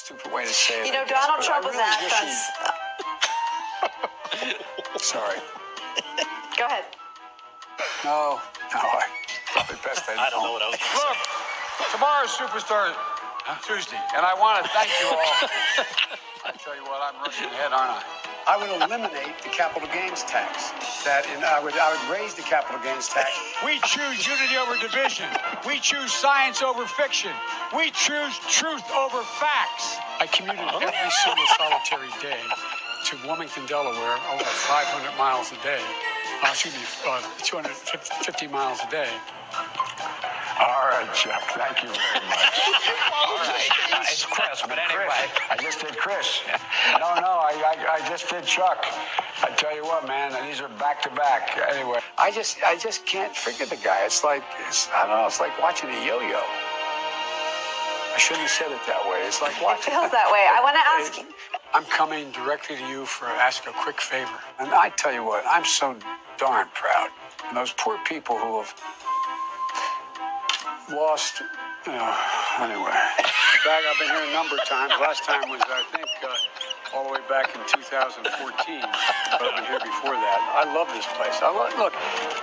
stupid way to say it. You know, Donald Trump was asked on... Sorry. Go ahead. No, I probably best I don't know what I was going to say. Look, tomorrow's Superstar Tuesday, and I want to thank you all. I tell you what, I'm rushing ahead, aren't I? I would eliminate the capital gains tax. I would raise the capital gains tax. We choose unity over division. We choose science over fiction. We choose truth over facts. I commuted every single solitary day to Wilmington, Delaware, over 500 miles a day. 250 miles a day. All right, Chuck. Thank you very much. All right. It's Chris, but anyway. I just did Chris. No, I just did Chuck. I tell you what, man, these are back to back. Anyway, I just can't figure the guy. It's like watching a yo-yo. I shouldn't have said it that way. It's like watching. It feels that way. I want to ask you. I'm coming directly to you for ask a quick favor. And I tell you what, I'm so darn proud. And those poor people who have lost, anyway. I've been here a number of times. Last time was, I think, all the way back in 2014. But I've been here before that. I love this place. Look,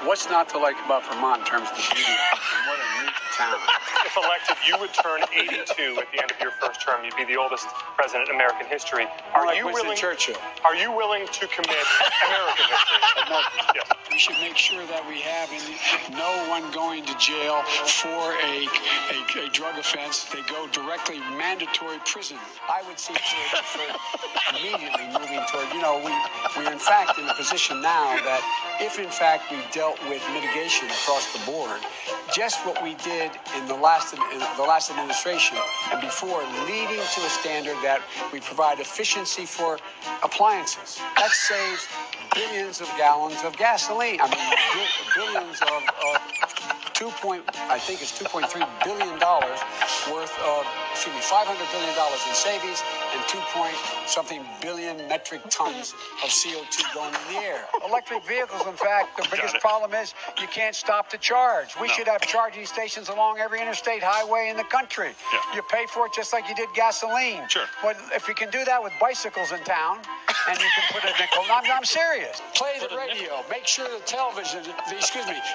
what's not to like about Vermont in terms of the beauty? And what a neat town. If elected, you would turn 82 at the end of your first term. You'd be the oldest president in American history. Are you willing to commit American history? Yes. We should make sure that we have no one going to jail for a drug offense. They go directly mandatory prison. I would see immediately moving toward, we're in fact in a position now that if in fact we dealt with mitigation across the board, just what we did in the last administration and before, leading to a standard that we provide efficiency for appliances. That saves billions of gallons of gasoline. I mean, billions of $2.3 billion worth of, $500 billion in savings and 2-point-something billion metric tons of CO2 going in the air. Electric vehicles, in fact, the biggest problem is you can't stop to charge. We should have charging stations along every interstate highway in the country. Yeah. You pay for it just like you did gasoline. Sure. But if you can do that with bicycles in town, and you can put a nickel. I'm serious. Play the radio. Make sure the television,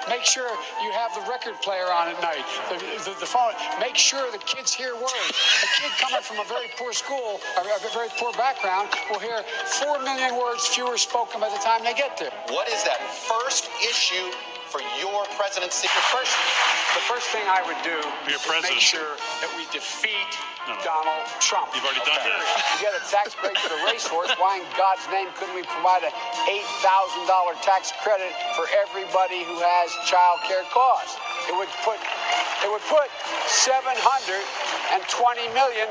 make sure you have the record player on at night. The phone. Make sure the kids hear words. A kid coming from a very poor school, a very poor background, will hear 4 million words fewer spoken by the time they get there. What is that first issue for your presidency? The first thing I would do is make sure that we defeat Donald Trump. You've already done that. You get a tax break for the racehorse. Why in God's name couldn't we provide an $8,000 tax credit for everybody who has child care costs? It would put 720 million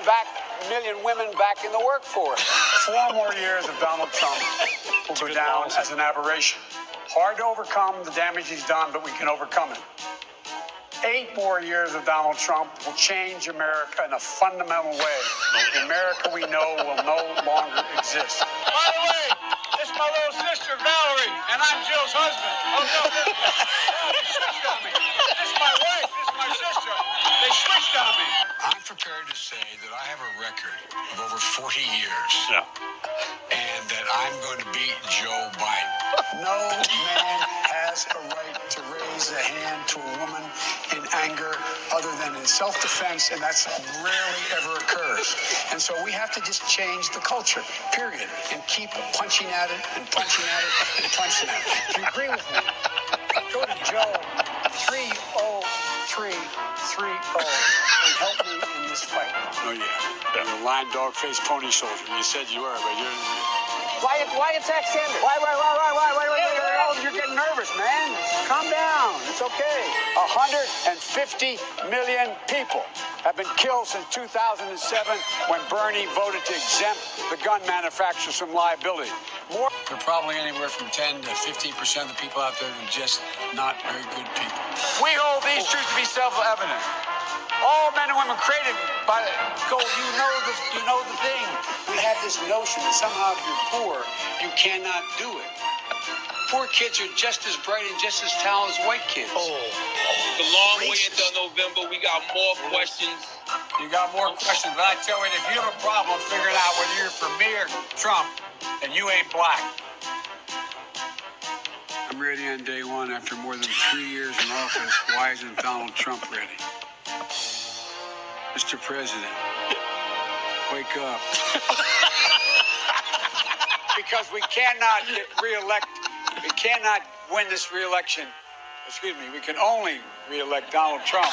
women back in the workforce. 4 more years of Donald Trump will go down as an aberration. Hard to overcome the damage he's done, but we can overcome it. 8 more years of Donald Trump will change America in a fundamental way. The America we know will no longer exist. By the way, this is my little sister, Valerie, and I'm Jill's husband. Oh, no, they switched on me. This is my wife, this is my sister. They switched on me. I'm prepared to say that I have a record of over 40 years. Yeah. And that I'm going to beat Joe Biden. No man has a right to raise a hand to a woman in anger other than in self-defense, and that's rarely ever occurs. And so we have to just change the culture, period, and keep punching at it and punching at it and punching at it. If you agree with me, go to Joe 30330 and help me in this fight. Oh, yeah. You're a lying dog-faced pony soldier. You said you were, but you're... Why attack Sanders? Why? You're getting nervous, man. Calm down. It's okay. 150 million people have been killed since 2007 when Bernie voted to exempt the gun manufacturers from liability. There are probably anywhere from 10 to 15% of the people out there who are just not very good people. We hold these truths to be self-evident. All men and women created by God. You know the thing. We have this notion that somehow if you're poor, you cannot do it. Poor kids are just as bright and just as talented as white kids. The long way into November, we got more questions You got more questions, but I tell you, if you have a problem figuring out whether you're for me or Trump, then you ain't black. I'm ready on day one after more than 3 years in office. Why isn't Donald Trump ready? Mr. President, wake up. Because we cannot get reelected. We cannot win this reelection. Excuse me, we can only reelect Donald Trump.